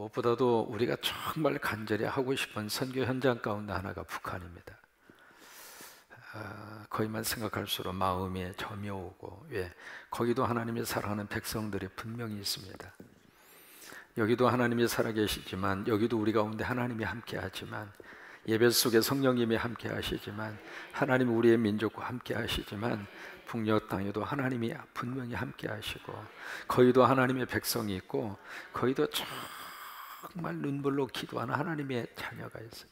무엇보다도 우리가 정말 간절히 하고 싶은 선교 현장 가운데 하나가 북한입니다. 거기만 생각할수록 마음에 점이 오고, 거기도 하나님의 사랑하는 백성들이 분명히 있습니다. 여기도 하나님이 살아계시지만, 여기도 우리 가운데 하나님이 함께 하지만, 예배 속에 성령님이 함께 하시지만, 하나님 우리의 민족과 함께 하시지만, 북녘 땅에도 하나님이 분명히 함께 하시고, 거기도 하나님의 백성이 있고, 거기도 정말 눈물로 기도하는 하나님의 자녀가 있어요.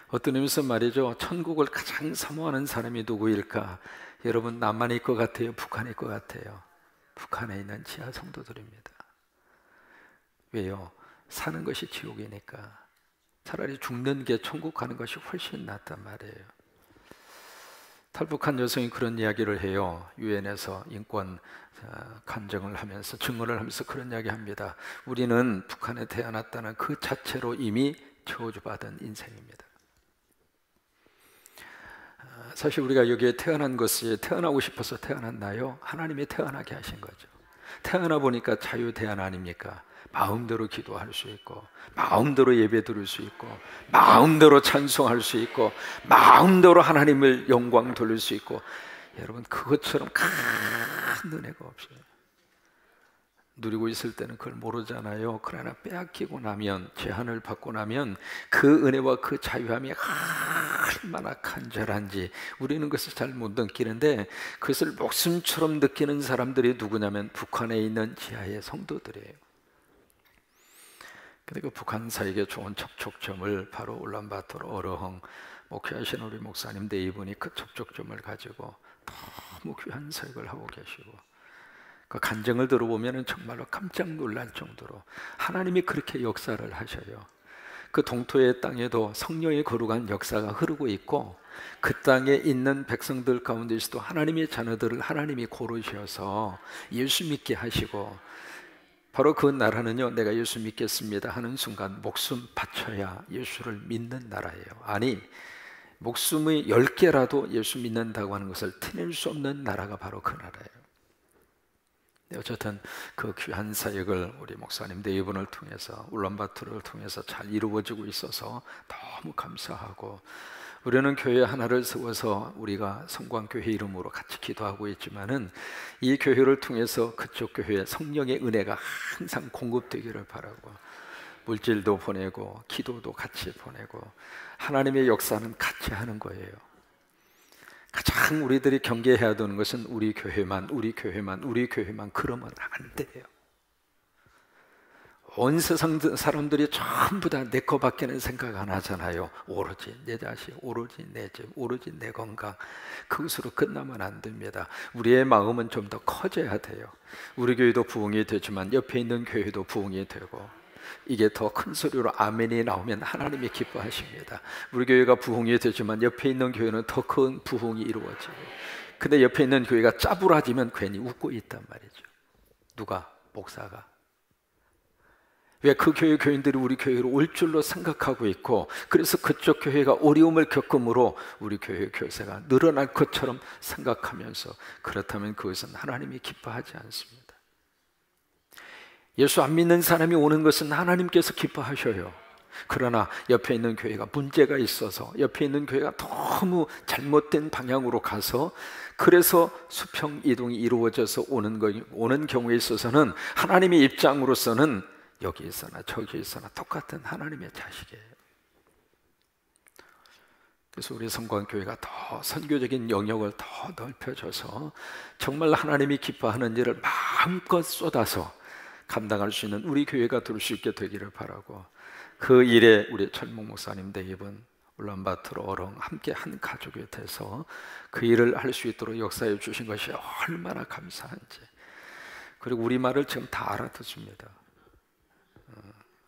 어떤 의미에서 말이죠, 천국을 가장 사모하는 사람이 누구일까? 여러분, 남한일 것 같아요? 북한일 것 같아요? 북한에 있는 지하 성도들입니다. 왜요? 사는 것이 지옥이니까. 차라리 죽는 게 천국 가는 것이 훨씬 낫단 말이에요. 탈북한 여성이 그런 이야기를 해요. 유엔에서 인권 간증을 하면서, 증언을 하면서 그런 이야기 합니다. 우리는 북한에 태어났다는 그 자체로 이미 저주받은 인생입니다. 사실 우리가 여기에 태어난 것이 태어나고 싶어서 태어났나요? 하나님이 태어나게 하신 거죠. 태어나 보니까 자유대안 아닙니까? 마음대로 기도할 수 있고, 마음대로 예배 드릴 수 있고, 마음대로 찬송할 수 있고, 마음대로 하나님을 영광 돌릴 수 있고, 여러분, 그것처럼 큰 은혜가 없어요. 누리고 있을 때는 그걸 모르잖아요. 그러나 빼앗기고 나면, 제한을 받고 나면 그 은혜와 그 자유함이 얼마나 간절한지 우리는 그것을 잘 못 느끼는데, 그것을 목숨처럼 느끼는 사람들이 누구냐면 북한에 있는 지하의 성도들이에요. 근데 그 북한사에게 좋은 접촉점을 바로 울란바토르 어르헝 목회하시는 우리 목사님들 이분이 그 접촉점을 가지고 너무 귀한 사역을 하고 계시고, 그 간증을 들어보면 정말로 깜짝 놀랄 정도로 하나님이 그렇게 역사를 하셔요. 그 동토의 땅에도 성령의 거룩한 역사가 흐르고 있고, 그 땅에 있는 백성들 가운데서도 하나님의 자녀들을 하나님이 고르셔서 예수 믿게 하시고, 바로 그 나라는요, 내가 예수 믿겠습니다 하는 순간 목숨 바쳐야 예수를 믿는 나라예요. 아니, 목숨의 10개라도 예수 믿는다고 하는 것을 티낼 수 없는 나라가 바로 그 나라예요. 어쨌든 그 귀한 사역을 우리 목사님 이분을 통해서, 울란바토르를 통해서 잘 이루어지고 있어서 너무 감사하고, 우리는 교회 하나를 세워서 우리가 성광교회 이름으로 같이 기도하고 있지만은, 이 교회를 통해서 그쪽 교회에 성령의 은혜가 항상 공급되기를 바라고, 물질도 보내고 기도도 같이 보내고 하나님의 역사는 같이 하는 거예요. 가장 우리들이 경계해야 되는 것은 우리 교회만 그러면 안 돼요. 온 세상 사람들이 전부 다 내 거밖에는 생각 안 하잖아요. 오로지 내 자식, 오로지 내 집, 오로지 내 건강, 그것으로 끝나면 안 됩니다. 우리의 마음은 좀 더 커져야 돼요. 우리 교회도 부흥이 되지만 옆에 있는 교회도 부흥이 되고, 이게 더 큰 소리로 아멘이 나오면 하나님이 기뻐하십니다. 우리 교회가 부흥이 되지만 옆에 있는 교회는 더 큰 부흥이 이루어지고, 근데 옆에 있는 교회가 짜부라지면 괜히 웃고 있단 말이죠. 누가? 목사가. 왜? 그 교회 교인들이 우리 교회로 올 줄로 생각하고 있고, 그래서 그쪽 교회가 어려움을 겪음으로 우리 교회 교세가 늘어날 것처럼 생각하면서, 그렇다면 그것은 하나님이 기뻐하지 않습니다. 예수 안 믿는 사람이 오는 것은 하나님께서 기뻐하셔요. 그러나 옆에 있는 교회가 문제가 있어서, 옆에 있는 교회가 너무 잘못된 방향으로 가서, 그래서 수평 이동이 이루어져서 오는 경우에 있어서는 하나님의 입장으로서는 여기 있으나 저기 있으나 똑같은 하나님의 자식이에요. 그래서 우리 성광교회가 더 선교적인 영역을 더 넓혀줘서 정말 하나님이 기뻐하는 일을 마음껏 쏟아서 감당할 수 있는 우리 교회가 될 수 있게 되기를 바라고, 그 일에 우리 철목 목사님 대입은 울란바토르 어렁 함께 한 가족이 돼서 그 일을 할 수 있도록 역사해 주신 것이 얼마나 감사한지. 그리고 우리 말을 지금 다 알아듣습니다.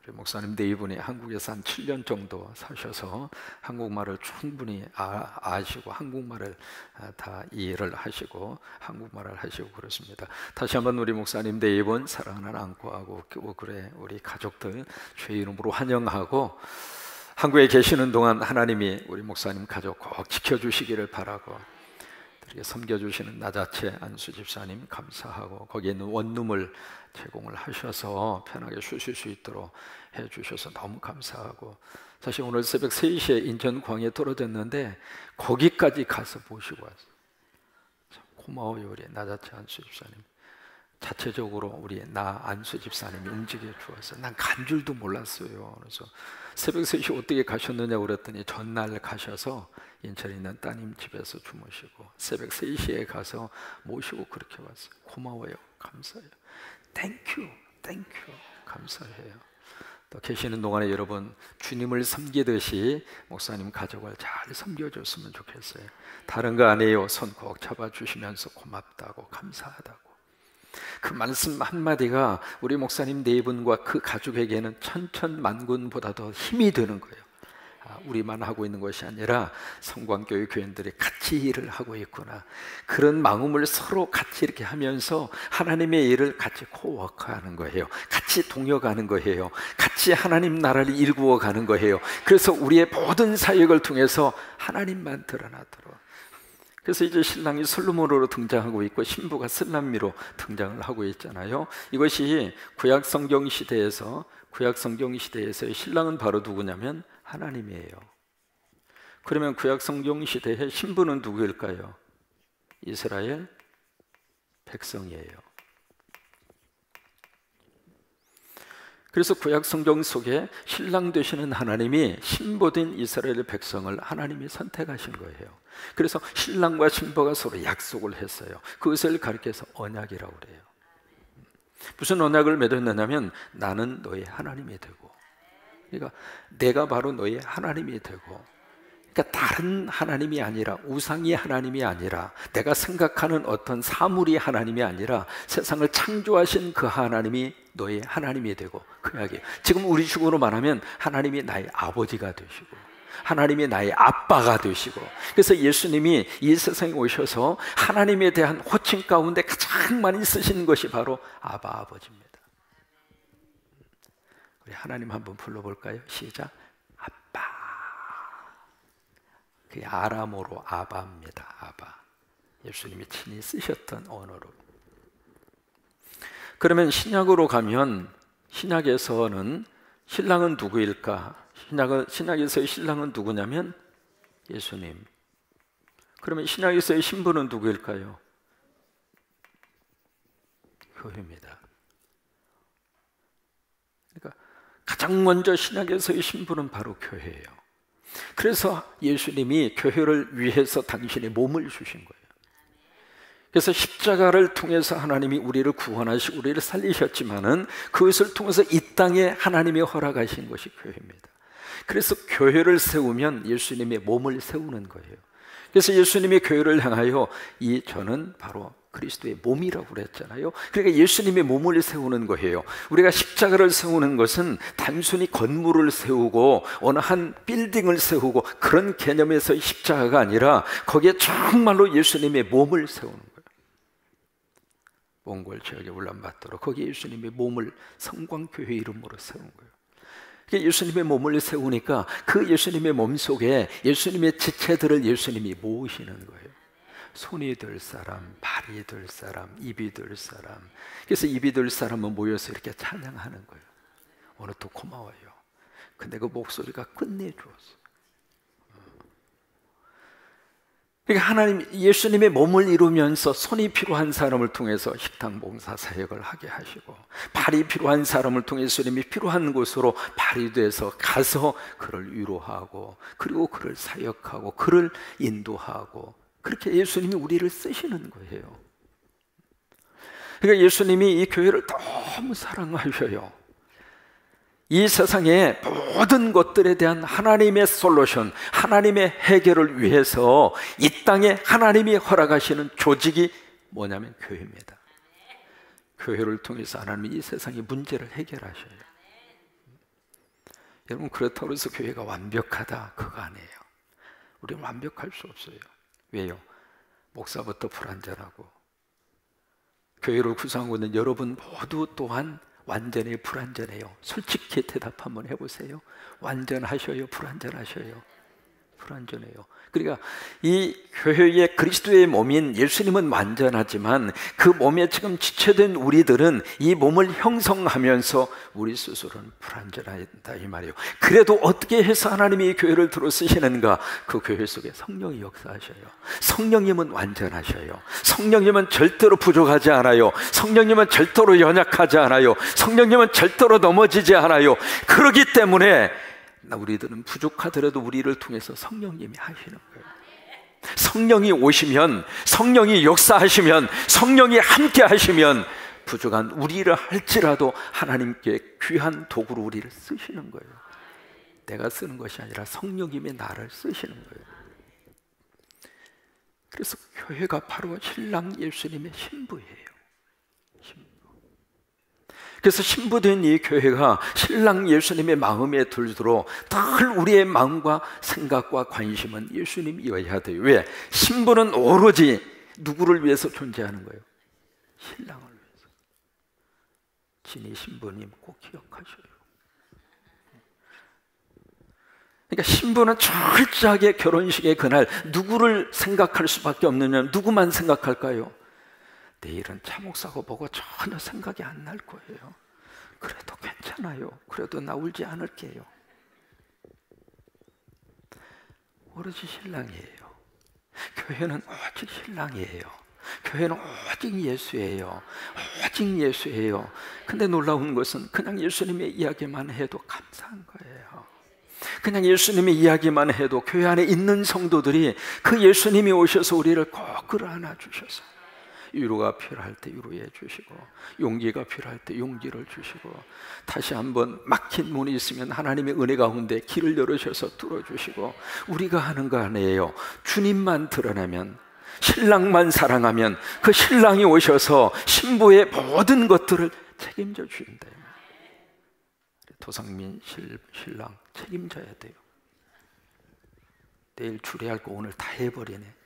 우리 목사님 대이분이 한국에서 한 7년 정도 사셔서 한국말을 충분히 아시고, 한국말을 다 이해를 하시고 한국말을 하시고 그렇습니다. 다시 한번 우리 목사님 대이분 사랑하는 안고하고 그래 우리 가족들 주의 이름으로 환영하고, 한국에 계시는 동안 하나님이 우리 목사님 가족 꼭 지켜주시기를 바라고, 이렇게 섬겨주시는 나자체 안수 집사님 감사하고, 거기에 있는 원룸을 제공을 하셔서 편하게 쉬실 수 있도록 해주셔서 너무 감사하고, 사실 오늘 새벽 3시에 인천 광에 떨어졌는데 거기까지 가서 모시고 왔어요. 참 고마워요. 우리 나자체 안수 집사님, 자체적으로 우리 안수 집사님이 움직여 주어서 난 간 줄도 몰랐어요. 그래서 새벽 3시 어떻게 가셨느냐고 그랬더니 전날 가셔서 인천에 있는 따님 집에서 주무시고 새벽 3시에 가서 모시고 그렇게 왔어요. 고마워요. 감사해요. 땡큐 감사해요. 또 계시는 동안에 여러분 주님을 섬기듯이 목사님 가족을 잘 섬겨줬으면 좋겠어요. 다른 거 아니에요. 손 꼭 잡아주시면서 고맙다고 감사하다고, 그 말씀 한마디가 우리 목사님 네 분과 그 가족에게는 천천만군보다 더 힘이 되는 거예요. 우리만 하고 있는 것이 아니라 성광교회 교인들이 같이 일을 하고 있구나, 그런 마음을 서로 같이 이렇게 하면서 하나님의 일을 같이 코워크하는 거예요. 같이 동역하는 거예요. 같이 하나님 나라를 일구어 가는 거예요. 그래서 우리의 모든 사역을 통해서 하나님만 드러나도록. 그래서 이제 신랑이 솔로몬으로 등장하고 있고 신부가 슬람미로 등장을 하고 있잖아요. 이것이 구약 성경 시대에서의 신랑은 바로 누구냐면 하나님이에요. 그러면 구약 성경 시대의 신부는 누구일까요? 이스라엘 백성이에요. 그래서 구약 성경 속에 신랑 되시는 하나님이 신부된 이스라엘 백성을 하나님이 선택하신 거예요. 그래서 신랑과 신부가 서로 약속을 했어요. 그것을 가리켜서 언약이라고 그래요. 무슨 언약을 맺었느냐면 나는 너의 하나님이 되고, 그러니까 내가 바로 너의 하나님이 되고, 그러니까 다른 하나님이 아니라, 우상이 하나님이 아니라, 내가 생각하는 어떤 사물이 하나님이 아니라 세상을 창조하신 그 하나님이 너의 하나님이 되고, 그 이야기예요. 지금 우리 식으로 말하면 하나님이 나의 아버지가 되시고 하나님이 나의 아빠가 되시고, 그래서 예수님이 이 세상에 오셔서 하나님에 대한 호칭 가운데 가장 많이 쓰시는 것이 바로 아바, 아버지입니다. 우리 하나님 한번 불러볼까요? 시작. 아빠. 그게 아람어로 아바입니다. 아바. 예수님이 친히 쓰셨던 언어로. 그러면 신약으로 가면, 신약에서는 신랑은 누구일까? 신약에서의 신랑은 누구냐면 예수님. 그러면 신약에서의 신부는 누구일까요? 교회입니다. 그러니까 가장 먼저 신약에서의 신부는 바로 교회예요. 그래서 예수님이 교회를 위해서 당신의 몸을 주신 거예요. 그래서 십자가를 통해서 하나님이 우리를 구원하시고 우리를 살리셨지만은 그것을 통해서 이 땅에 하나님이 허락하신 것이 교회입니다. 그래서 교회를 세우면 예수님의 몸을 세우는 거예요. 그래서 예수님이 교회를 향하여 저는 바로 그리스도의 몸이라고 그랬잖아요. 그러니까 예수님의 몸을 세우는 거예요. 우리가 십자가를 세우는 것은 단순히 건물을 세우고 어느 한 빌딩을 세우고 그런 개념에서의 십자가가 아니라 거기에 정말로 예수님의 몸을 세우는 거예요. 몽골 지역의 울란바토르, 거기에 예수님의 몸을 성광교회 이름으로 세운 거예요. 예수님의 몸을 세우니까 그 예수님의 몸 속에 예수님의 지체들을 예수님이 모으시는 거예요. 손이 될 사람, 발이 될 사람, 입이 될 사람. 그래서 입이 될 사람은 모여서 이렇게 찬양하는 거예요. 오늘 또 고마워요. 근데 그 목소리가 끝내주었어. 그러니까 하나님, 예수님의 몸을 이루면서 손이 필요한 사람을 통해서 식당 봉사 사역을 하게 하시고, 발이 필요한 사람을 통해 예수님이 필요한 곳으로 발이 돼서 가서 그를 위로하고, 그리고 그를 사역하고, 그를 인도하고, 그렇게 예수님이 우리를 쓰시는 거예요. 그러니까 예수님이 이 교회를 너무 사랑하셔요. 이 세상의 모든 것들에 대한 하나님의 솔루션, 하나님의 해결을 위해서 이 땅에 하나님이 허락하시는 조직이 뭐냐면 교회입니다. 교회를 통해서 하나님이 이 세상의 문제를 해결하셔요. 여러분, 그렇다고 해서 교회가 완벽하다, 그거 아니에요. 우리는 완벽할 수 없어요. 왜요? 목사부터 불완전하고, 교회를 구성하고 있는 여러분 모두 또한 완전히 불완전해요. 솔직히 대답 한번 해보세요. 완전하셔요? 불완전하셔요? 불완전해요. 그러니까 이 교회의 그리스도의 몸인 예수님은 완전하지만 그 몸에 지금 지체된 우리들은 이 몸을 형성하면서 우리 스스로는 불완전하다 이 말이에요. 그래도 어떻게 해서 하나님이 이 교회를 들어 쓰시는가? 그 교회 속에 성령이 역사하셔요. 성령님은 완전하셔요. 성령님은 절대로 부족하지 않아요. 성령님은 절대로 연약하지 않아요. 성령님은 절대로 넘어지지 않아요. 그렇기 때문에 우리들은 부족하더라도 우리를 통해서 성령님이 하시는 거예요. 성령이 오시면, 성령이 역사하시면, 성령이 함께 하시면 부족한 우리를 할지라도 하나님께 귀한 도구로 우리를 쓰시는 거예요. 내가 쓰는 것이 아니라 성령님이 나를 쓰시는 거예요. 그래서 교회가 바로 신랑 예수님의 신부예요. 그래서 신부된 이 교회가 신랑 예수님의 마음에 들도록 늘 우리의 마음과 생각과 관심은 예수님이어야 돼요. 왜? 신부는 오로지 누구를 위해서 존재하는 거예요? 신랑을 위해서. 진희 신부님 꼭 기억하셔요. 그러니까 신부는 철저하게 결혼식의 그날 누구를 생각할 수밖에 없느냐? 누구만 생각할까요? 내일은 차 목사고 보고 전혀 생각이 안 날 거예요. 그래도 괜찮아요. 그래도 나 울지 않을게요. 오로지 신랑이에요. 교회는 오직 신랑이에요. 교회는 오직 예수예요. 오직 예수예요. 근데 놀라운 것은 그냥 예수님의 이야기만 해도 감사한 거예요. 그냥 예수님의 이야기만 해도 교회 안에 있는 성도들이 그 예수님이 오셔서 우리를 꼭 끌어안아 주셔서 위로가 필요할 때 위로해 주시고 용기가 필요할 때 용기를 주시고 다시 한번 막힌 문이 있으면 하나님의 은혜 가운데 길을 열으셔서 뚫어주시고 우리가 하는 거 아니에요. 주님만 드러나면, 신랑만 사랑하면 그 신랑이 오셔서 신부의 모든 것들을 책임져 주신다. 도상민 신랑 책임져야 돼요. 내일 주례할 거 오늘 다 해버리네.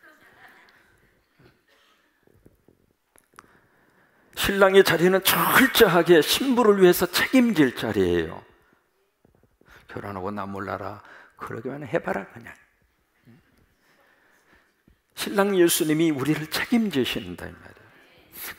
신랑의 자리는 철저하게 신부를 위해서 책임질 자리예요. 결혼하고 나 몰라라 그러기만 해봐라 그냥. 신랑 예수님이 우리를 책임지신다 이 말이에요.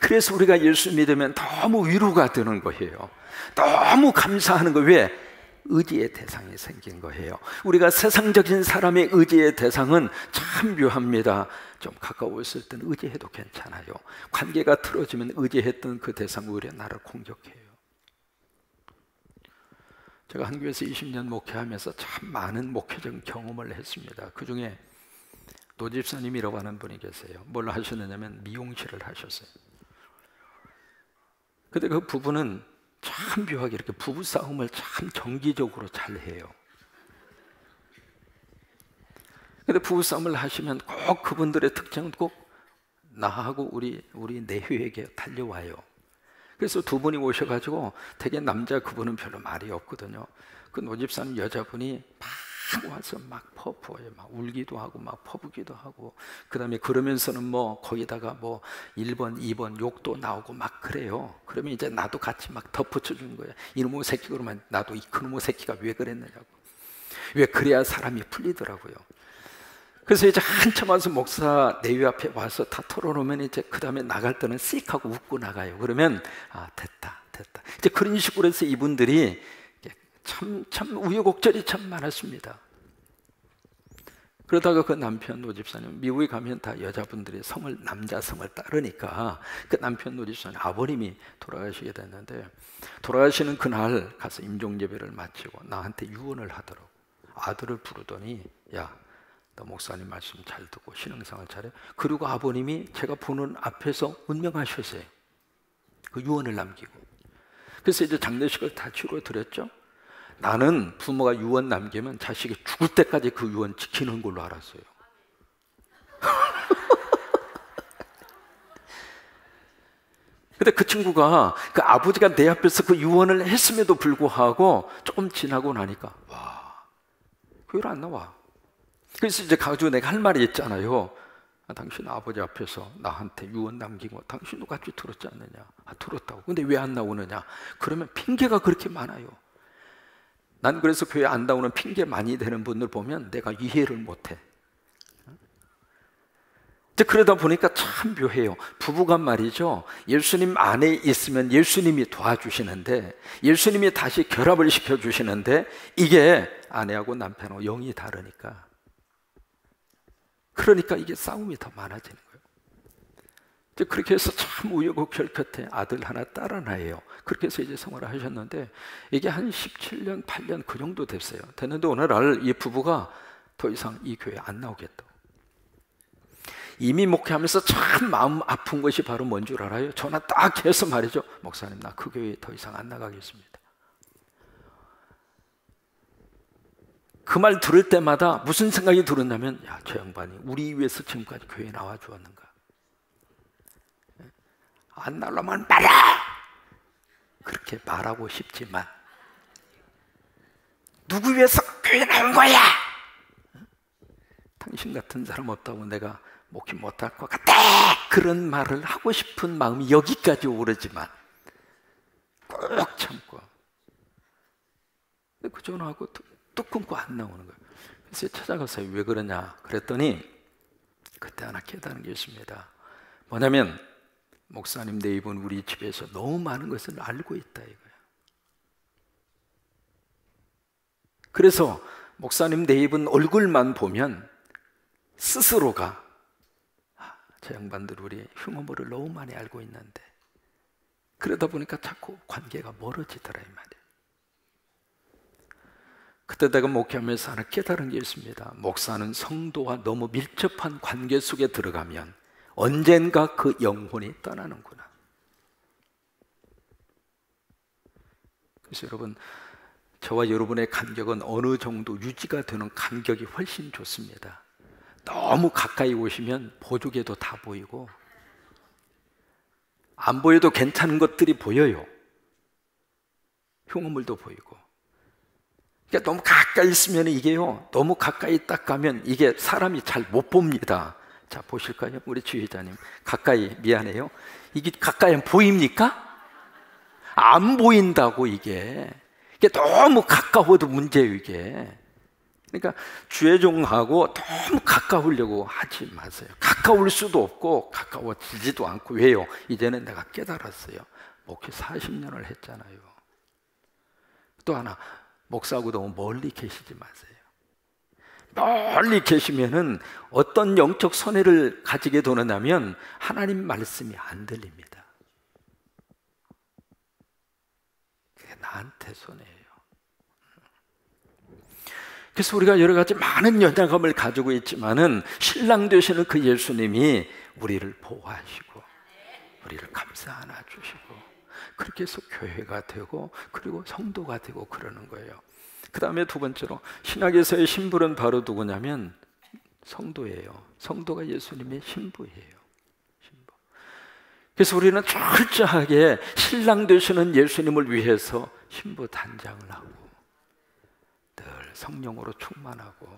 그래서 우리가 예수 믿으면 너무 위로가 되는 거예요. 너무 감사하는 거예요. 왜? 의지의 대상이 생긴 거예요. 우리가 세상적인 사람의 의지의 대상은 참 묘합니다. 좀 가까워 있을 때는 의지해도 괜찮아요. 관계가 틀어지면 의지했던 그 대상 오히려 나를 공격해요. 제가 한교회에서 20년 목회하면서 참 많은 목회적 경험을 했습니다. 그 중에 노 집사님이라고 하는 분이 계세요. 뭘 하셨느냐면 미용실을 하셨어요. 근데 그 부부는 참 묘하게 이렇게 부부싸움을 참 정기적으로 잘 해요. 근데 부부싸움을 하시면 꼭 그분들의 특징은 꼭 나하고 우리 내외에게 달려와요. 그래서 두 분이 오셔가지고 되게 남자 그분은 별로 말이 없거든요. 그 노집사님 여자분이 막 와서 막 퍼부어요. 막 울기도 하고 막 퍼부기도 하고 그 다음에 그러면서는 뭐 거기다가 뭐 1번 2번 욕도 나오고 막 그래요. 그러면 이제 나도 같이 막 덧붙여 주는 거예요. 이놈의 새끼 그러면 나도 이 그놈의 새끼가 왜 그랬느냐고. 왜 그래야 사람이 풀리더라고요. 그래서 이제 한참 와서 목사 내위 앞에 와서 다 털어놓으면 이제 그 다음에 나갈 때는 씩 하고 웃고 나가요. 그러면 아 됐다 이제 그런 식으로 해서 이분들이 참 우여곡절이 참 많았습니다. 그러다가 그 남편 노집사님 미국에 가면 다 여자분들이 남자 성을 따르니까 그 남편 노집사님 아버님이 돌아가시게 됐는데 돌아가시는 그날 가서 임종예배를 마치고 나한테 유언을 하더라고. 아들을 부르더니 야 너 목사님 말씀 잘 듣고 신앙생활 잘해. 그리고 아버님이 제가 보는 앞에서 운명하셨어요. 그 유언을 남기고. 그래서 이제 장례식을 다 치러 드렸죠. 나는 부모가 유언 남기면 자식이 죽을 때까지 그 유언 지키는 걸로 알았어요. 근데 그 친구가 그 아버지가 내 앞에서 그 유언을 했음에도 불구하고 조금 지나고 나니까 와, 교회를 안 나와. 그래서 이제 가지고 내가 할 말이 있잖아요. 당신 아버지 앞에서 나한테 유언 남긴 거 당신도 같이 들었지 않느냐. 들었다고. 근데 왜 안 나오느냐. 그러면 핑계가 그렇게 많아요. 난 그래서 교회 안 나오는 핑계 많이 대는 분들 보면 내가 이해를 못해. 그러다 보니까 참 묘해요. 부부가 말이죠, 예수님 안에 있으면 예수님이 도와주시는데, 예수님이 다시 결합을 시켜주시는데, 이게 아내하고 남편하고 영이 다르니까, 그러니까 이게 싸움이 더 많아지는 거예요. 그렇게 해서 참 우여곡절 끝에 아들 하나 딸 하나예요. 그렇게 해서 이제 생활을 하셨는데, 이게 한 17년 8년 그 정도 됐어요. 됐는데 오늘날 이 부부가 더 이상 이 교회 안 나오겠다고. 이미 목회하면서 참 마음 아픈 것이 바로 뭔 줄 알아요? 전화 딱 해서 말이죠, 목사님 나 그 교회 더 이상 안 나가겠습니다. 그 말 들을 때마다 무슨 생각이 들었냐면, 야, 저 양반이 우리 위해서 지금까지 교회에 나와 주었는가? 안 나오려면 말아! 그렇게 말하고 싶지만, 누구 위해서 교회에 나온 거야? 당신 같은 사람 없다고 내가 목회 못할 것 같아! 그런 말을 하고 싶은 마음이 여기까지 오르지만 꼭 참고, 그 전화하고 뚝 끊고 안 나오는 거예요. 그래서 찾아가서요, 왜 그러냐 그랬더니 그때 하나 깨달은 게 있습니다. 뭐냐면, 목사님 내 입은 우리 집에서 너무 많은 것을 알고 있다 이거예요. 그래서 목사님 내 입은 얼굴만 보면 스스로가, 저 양반들 우리 흉어물을 너무 많이 알고 있는데, 그러다 보니까 자꾸 관계가 멀어지더라 이 말이에요. 그때 내가 목회하면서 하나 깨달은 게 있습니다. 목사는 성도와 너무 밀접한 관계 속에 들어가면 언젠가 그 영혼이 떠나는구나. 그래서 여러분, 저와 여러분의 간격은 어느 정도 유지가 되는 간격이 훨씬 좋습니다. 너무 가까이 오시면 보조개도 다 보이고, 안 보여도 괜찮은 것들이 보여요. 흉어물도 보이고. 그러니까 너무 가까이 있으면 이게요, 너무 가까이 딱 가면 이게 사람이 잘 못 봅니다. 자, 보실까요? 우리 지휘자님, 가까이, 미안해요. 이게 가까이 하면 보입니까? 안 보인다고 이게 너무 가까워도 문제예요 이게. 그러니까 주의 종하고 너무 가까우려고 하지 마세요. 가까울 수도 없고 가까워지지도 않고. 왜요? 이제는 내가 깨달았어요. 목회 40년을 했잖아요. 또 하나, 목사하고 너무 멀리 계시지 마세요. 멀리 계시면은 어떤 영적 손해를 가지게 되느냐면 하나님 말씀이 안 들립니다. 그게 나한테 손해예요. 그래서 우리가 여러 가지 많은 연약함을 가지고 있지만은 신랑 되시는 그 예수님이 우리를 보호하시고 우리를 감싸 안아주시고, 그렇게 해서 교회가 되고 그리고 성도가 되고 그러는 거예요. 그 다음에 두 번째로, 신약에서의 신부는 바로 누구냐면 성도예요. 성도가 예수님의 신부예요. 신부. 그래서 우리는 철저하게 신랑 되시는 예수님을 위해서 신부 단장을 하고 늘 성령으로 충만하고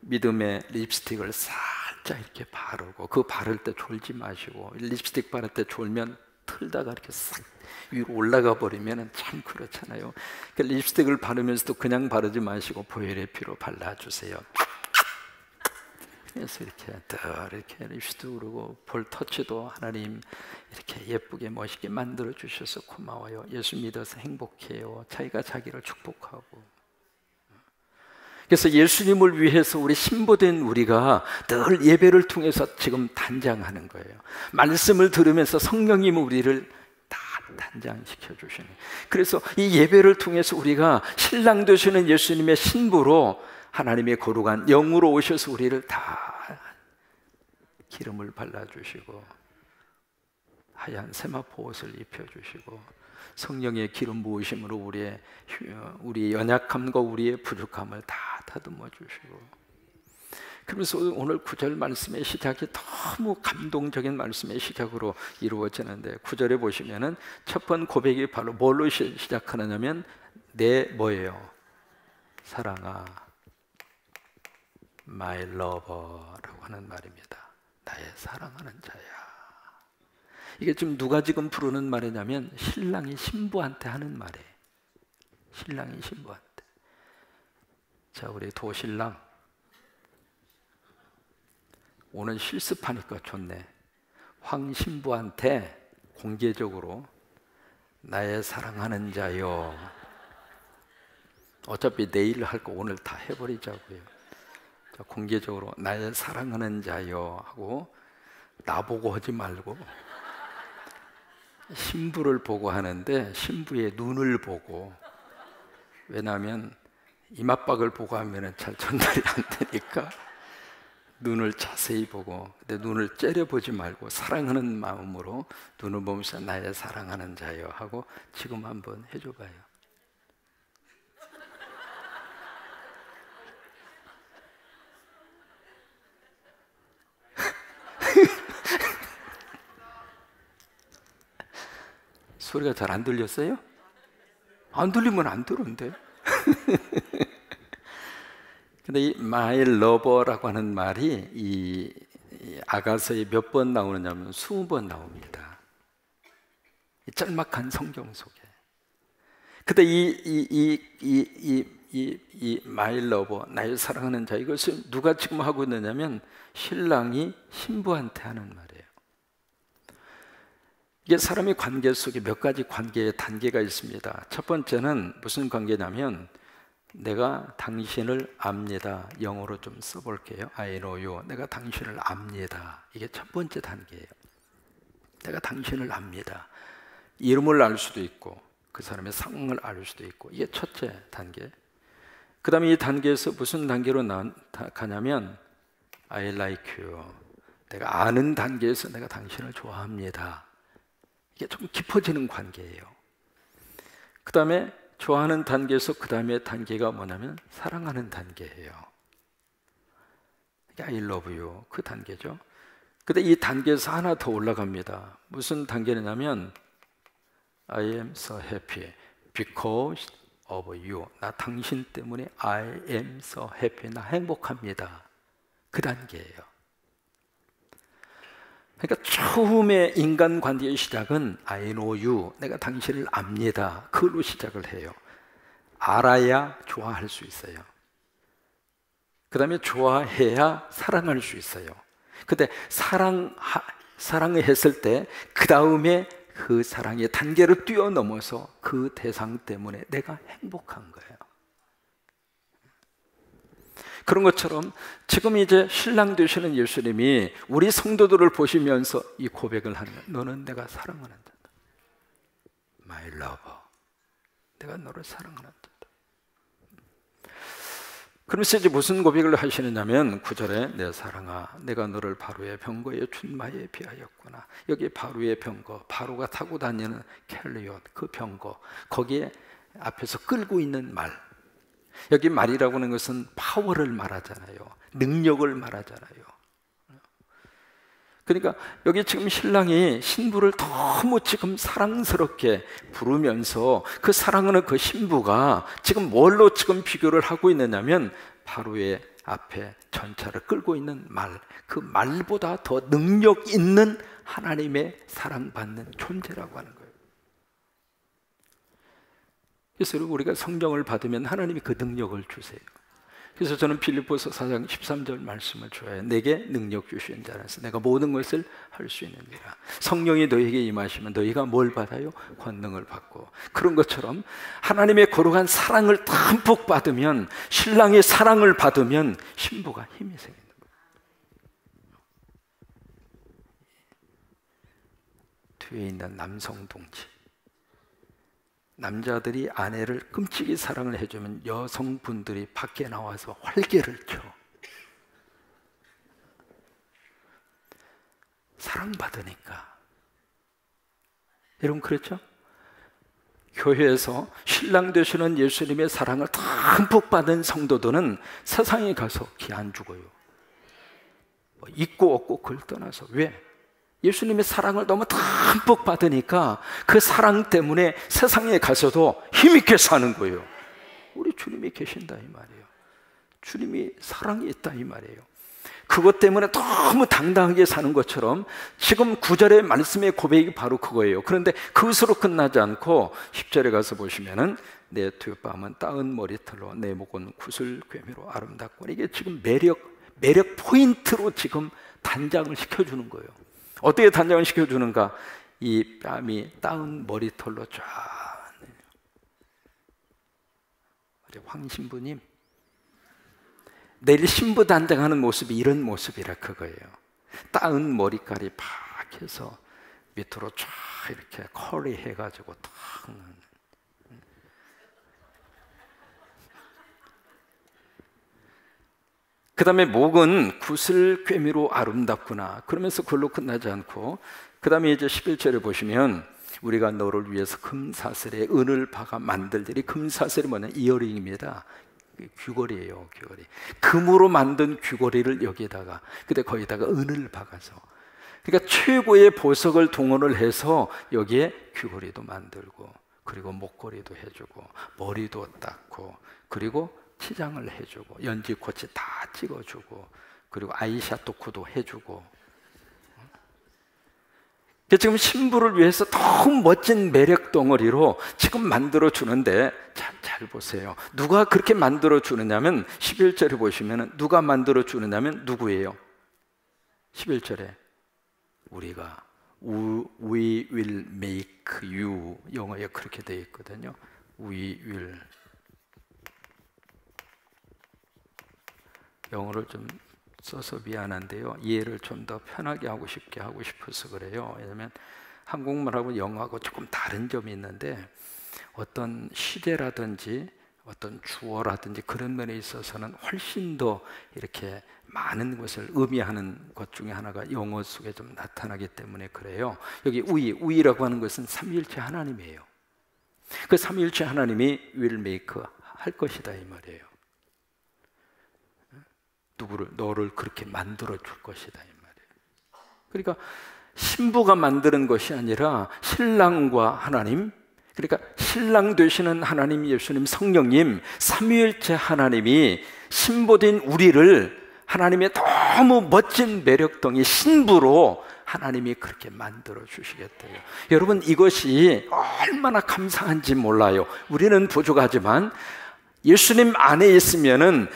믿음의 립스틱을 살짝 이렇게 바르고, 그 바를 때 졸지 마시고, 립스틱 바를 때 졸면 틀다가 이렇게 싹 위로 올라가 버리면 참 그렇잖아요. 그러니까 립스틱을 바르면서도 그냥 바르지 마시고 보혈의 피로 발라주세요. 그래서 이렇게 립스틱 바르고 볼 터치도 하나님 이렇게 예쁘게 멋있게 만들어 주셔서 고마워요. 예수 믿어서 행복해요. 자기가 자기를 축복하고. 그래서 예수님을 위해서 우리 신부된 우리가 늘 예배를 통해서 지금 단장하는 거예요. 말씀을 들으면서 성령님이 우리를 다 단장시켜 주시는. 그래서 이 예배를 통해서 우리가 신랑 되시는 예수님의 신부로 하나님의 거룩한 영으로 오셔서 우리를 다 기름을 발라주시고 하얀 세마포 옷을 입혀주시고 성령의 기름 부으심으로 우리의 연약함과 우리의 부족함을 다 다듬어 주시고, 그러면서 오늘 9절 말씀의 시작이 너무 감동적인 말씀의 시작으로 이루어지는데, 9절에 보시면은 첫 번 고백이 바로 뭘로 시작하느냐면 내 뭐예요? 사랑아, my lover라고 하는 말입니다. 나의 사랑하는 자야. 이게 지금 누가 지금 부르는 말이냐면 신랑이 신부한테 하는 말이에요. 신랑이 신부한테. 자, 우리 도신랑 오늘 실습하니까 좋네. 황 신부한테 공개적으로 나의 사랑하는 자요. 어차피 내일 할 거 오늘 다 해버리자고요. 자, 공개적으로 나의 사랑하는 자요 하고 나보고 하지 말고 신부를 보고 하는데 신부의 눈을 보고, 왜냐하면 이맛박을 보고 하면 잘 전달이 안 되니까 눈을 자세히 보고, 근데 눈을 째려보지 말고 사랑하는 마음으로 눈을 보면서 나의 사랑하는 자요 하고 지금 한번 해줘봐요. 소리가 잘 안 들렸어요? 안 들리면 안 들은데. 근데 이 my lover라고 하는 말이 이 아가서에 몇 번 나오느냐면 20번 나옵니다. 이 짤막한 성경 속에. 근데 이 my lover, 나의 사랑하는 자, 이것을 누가 지금 하고 있느냐면 신랑이 신부한테 하는 말이에요. 이게 사람의 관계 속에 몇 가지 관계의 단계가 있습니다. 첫 번째는 무슨 관계냐면 내가 당신을 압니다. 영어로 좀 써볼게요. I know you. 내가 당신을 압니다. 이게 첫 번째 단계예요. 내가 당신을 압니다. 이름을 알 수도 있고 그 사람의 상황을 알 수도 있고, 이게 첫째 단계. 그 다음에 이 단계에서 무슨 단계로 가냐면 I like you. 내가 아는 단계에서 내가 당신을 좋아합니다. 이게 좀 깊어지는 관계예요. 그 다음에 좋아하는 단계에서 그 다음에 단계가 뭐냐면 사랑하는 단계예요. I love you, 그 단계죠. 근데 이 단계에서 하나 더 올라갑니다. 무슨 단계냐면 I am so happy because of you. 나 당신 때문에 I am so happy. 나 행복합니다. 그 단계예요. 그러니까 처음에 인간관계의 시작은 I know you, 내가 당신을 압니다. 그걸로 시작을 해요. 알아야 좋아할 수 있어요. 그 다음에 좋아해야 사랑할 수 있어요. 근데 사랑을 했을 때 그 다음에 그 사랑의 단계를 뛰어넘어서 그 대상 때문에 내가 행복한 거예요. 그런 것처럼 지금 이제 신랑 되시는 예수님이 우리 성도들을 보시면서 이 고백을 하는 거예요. 너는 내가 사랑하는 자다. My lover. 내가 너를 사랑하는 자다. 그러면서 이제 무슨 고백을 하시느냐면 9절에 내 사랑아, 내가 너를 바로의 병거에 준마에 비하였구나. 여기 바로의 병거, 바로가 타고 다니는 캘리온, 그 병거, 거기에 앞에서 끌고 있는 말. 여기 말이라고 하는 것은 파워를 말하잖아요. 능력을 말하잖아요. 그러니까 여기 지금 신랑이 신부를 너무 지금 사랑스럽게 부르면서 그 사랑하는 그 신부가 지금 뭘로 지금 비교를 하고 있느냐면 바로의 앞에 전차를 끌고 있는 말, 그 말보다 더 능력 있는 하나님의 사랑받는 존재라고 하는 거예요. 그래서 우리가 성경을 받으면 하나님이 그 능력을 주세요. 그래서 저는 빌립보서 4장 13절 말씀을 좋아해요. 내게 능력 주시는 자라서 내가 모든 것을 할 수 있느니라. 성령이 너에게 임하시면 너희가 뭘 받아요? 권능을 받고. 그런 것처럼 하나님의 거룩한 사랑을 듬뿍 받으면, 신랑의 사랑을 받으면 신부가 힘이 생기는 거예요. 뒤에 있는 남성 동지, 남자들이 아내를 끔찍이 사랑을 해주면 여성분들이 밖에 나와서 활개를 쳐. 사랑받으니까. 여러분 그렇죠? 교회에서 신랑 되시는 예수님의 사랑을 듬뿍 받은 성도들은 세상에 가서 기 안 죽어요. 있고 없고 그걸 떠나서. 왜? 예수님의 사랑을 너무 듬뿍 받으니까 그 사랑 때문에 세상에 가서도 힘있게 사는 거예요. 우리 주님이 계신다 이 말이에요. 주님이 사랑이 있다 이 말이에요. 그것 때문에 너무 당당하게 사는 것처럼 지금 9절의 말씀의 고백이 바로 그거예요. 그런데 그것으로 끝나지 않고 10절에 가서 보시면은 내 두 뺨은 따은 머리털로 내 목은 구슬괭이로 아름답고. 이게 지금 매력 포인트로 지금 단장을 시켜주는 거예요. 어떻게 단장을 시켜주는가? 이 뺨이 따은 머리털로 쫙. 황 신부님, 내일 신부 단장하는 모습이 이런 모습이라 그거예요. 따은 머리깔이 팍 해서 밑으로 쫙 이렇게 커리 해가지고 탁. 그 다음에 목은 구슬괭이로 아름답구나. 그러면서 그걸로 끝나지 않고, 그 다음에 이제 11절에 보시면 우리가 너를 위해서 금사슬에 은을 박아 만들들이. 금사슬이 뭐냐? 이어링입니다. 귀걸이에요, 귀걸이. 금으로 만든 귀걸이를 여기에다가, 근데 거기다가 은을 박아서, 그러니까 최고의 보석을 동원을 해서 여기에 귀걸이도 만들고, 그리고 목걸이도 해주고, 머리도 닦고, 그리고 치장을 해주고, 연지코치 다 찍어주고, 그리고 아이샤도크도 해주고. 지금 신부를 위해서 너무 멋진 매력 덩어리로 지금 만들어 주는데, 잘 보세요. 누가 그렇게 만들어 주느냐면 11절에 보시면 누가 만들어 주느냐면 누구예요? 11절에 우리가 We will make you, 영어에 그렇게 되어 있거든요. We will. 영어를 좀 써서 미안한데요, 이해를 좀 더 편하게 하고 쉽게 하고 싶어서 그래요. 왜냐하면 한국말하고 영어하고 조금 다른 점이 있는데, 어떤 시대라든지 어떤 주어라든지 그런 면에 있어서는 훨씬 더 이렇게 많은 것을 의미하는 것 중에 하나가 영어 속에 좀 나타나기 때문에 그래요. 여기 우이라고 하는 것은 삼위일체 하나님이에요. 그 삼위일체 하나님이 will make, 할 것이다 이 말이에요. 누구를? 너를 그렇게 만들어 줄 것이다 이 말이에요. 그러니까 신부가 만드는 것이 아니라 신랑과 하나님, 그러니까 신랑 되시는 하나님, 예수님, 성령님, 삼위일체 하나님이 신부된 우리를 하나님의 너무 멋진 매력덩이 신부로 하나님이 그렇게 만들어 주시겠대요. 여러분, 이것이 얼마나 감사한지 몰라요. 우리는 부족하지만 예수님 안에 있으면은,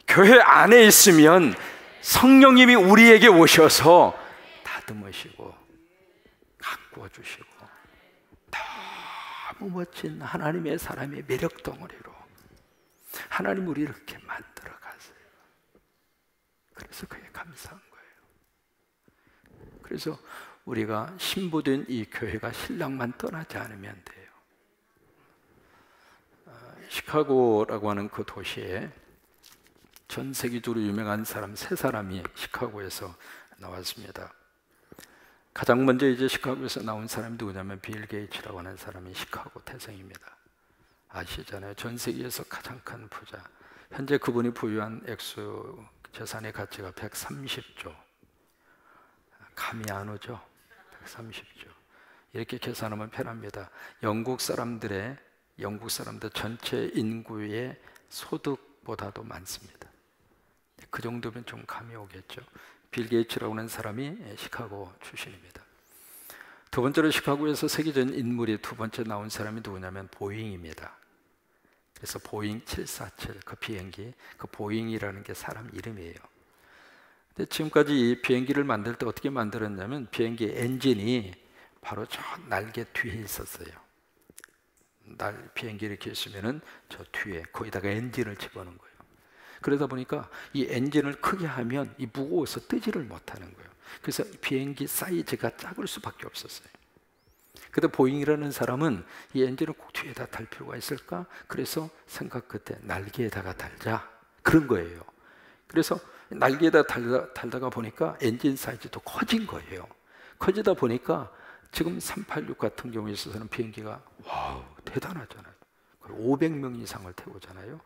교회 안에 있으면 성령님이 우리에게 오셔서 다듬으시고 가꾸어 주시고, 너무 멋진 하나님의 사람의 매력 덩어리로 하나님 우리를 이렇게 만들어 가세요. 그래서 그게 감사한 거예요. 그래서 우리가 신부된 이 교회가 신랑만 떠나지 않으면 돼요. 시카고라고 하는 그 도시에 전 세계적으로 유명한 사람 세 사람이 시카고에서 나왔습니다. 가장 먼저 이제 시카고에서 나온 사람이 누구냐면 빌 게이츠라고 하는 사람이 시카고 태생입니다. 아시잖아요. 전 세계에서 가장 큰 부자. 현재 그분이 보유한 액수, 재산의 가치가 130조. 감이 안 오죠? 130조. 이렇게 계산하면 편합니다. 영국 사람들 전체 인구의 소득보다도 많습니다. 그 정도면 좀 감이 오겠죠. 빌 게이츠라고 하는 사람이 시카고 출신입니다. 두 번째로 시카고에서 세계적인 인물이 두 번째 나온 사람이 누구냐면 보잉입니다. 그래서 보잉 747, 그 비행기, 그 보잉이라는 게 사람 이름이에요. 근데 지금까지 이 비행기를 만들 때 어떻게 만들었냐면, 비행기 엔진이 바로 저 날개 뒤에 있었어요. 비행기 이렇게 있으면은 저 뒤에 거기다가 엔진을 집어넣은 거예요. 그러다 보니까 이 엔진을 크게 하면 이 무거워서 뜨지를 못하는 거예요. 그래서 비행기 사이즈가 작을 수밖에 없었어요. 근데 보잉이라는 사람은 이 엔진을 꼭 뒤에다 달 필요가 있을까? 그래서 생각 끝에 날개에다가 달자, 그런 거예요. 그래서 날개에다 달다가 보니까 엔진 사이즈도 커진 거예요. 커지다 보니까 지금 386 같은 경우에 있어서는 비행기가 와우 대단하잖아요. 500명 이상을 태우잖아요.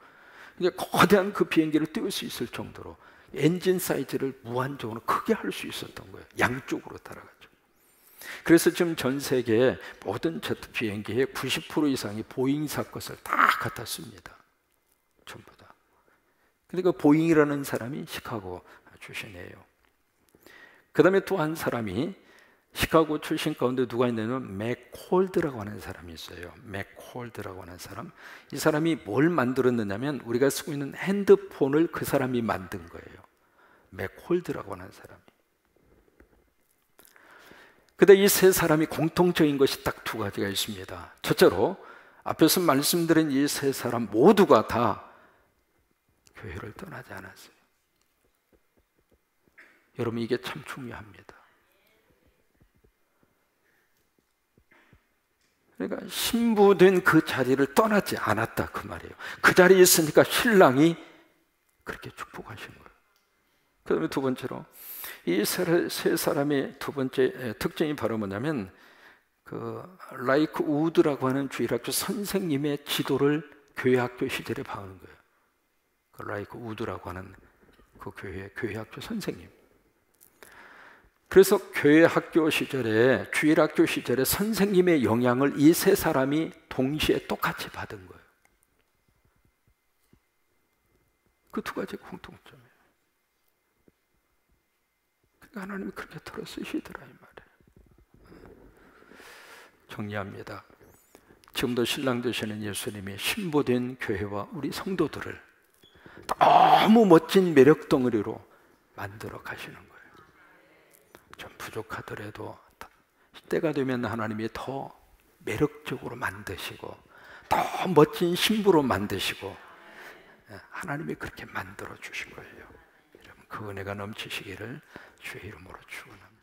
이게 거대한 그 비행기를 띄울 수 있을 정도로 엔진 사이즈를 무한정으로 크게 할 수 있었던 거예요. 양쪽으로 따라가죠. 그래서 지금 전 세계 모든 제트 비행기의 90% 이상이 보잉사 것을 다 갖다 씁니다. 전부 다. 그러니까 보잉이라는 사람이 시카고 출신이에요. 그 다음에 또 한 사람이 시카고 출신 가운데 누가 있냐면 맥콜드라고 하는 사람이 있어요. 맥콜드라고 하는 사람. 이 사람이 뭘 만들었느냐면 우리가 쓰고 있는 핸드폰을 그 사람이 만든 거예요. 맥콜드라고 하는 사람이. 근데 이 세 사람이 공통적인 것이 딱 두 가지가 있습니다. 첫째로 앞에서 말씀드린 이 세 사람 모두가 다 교회를 떠나지 않았어요. 여러분, 이게 참 중요합니다. 그러니까 신부된 그 자리를 떠나지 않았다 그 말이에요. 그 자리에 있으니까 신랑이 그렇게 축복하신 거예요. 그 다음에 두 번째로 이 세 사람의 두 번째 특징이 바로 뭐냐면 그 라이크 우드라고 하는 주일학교 선생님의 지도를 교회 학교 시절에 받은 거예요. 그 라이크 우드라고 하는 그 교회 학교 선생님. 그래서 교회 학교 시절에 주일학교 시절에 선생님의 영향을 이 세 사람이 동시에 똑같이 받은 거예요. 그 두 가지가 공통점이에요. 그러니까 하나님이 그렇게 털어 쓰시더라 이 말이에요. 정리합니다. 지금도 신랑 되시는 예수님이 신부된 교회와 우리 성도들을 너무 멋진 매력 덩어리로 만들어 가시는 거예요. 좀 부족하더라도 때가 되면 하나님이 더 매력적으로 만드시고 더 멋진 신부로 만드시고 하나님이 그렇게 만들어 주신 거예요. 여러분, 그 은혜가 넘치시기를 주의 이름으로 축원합니다.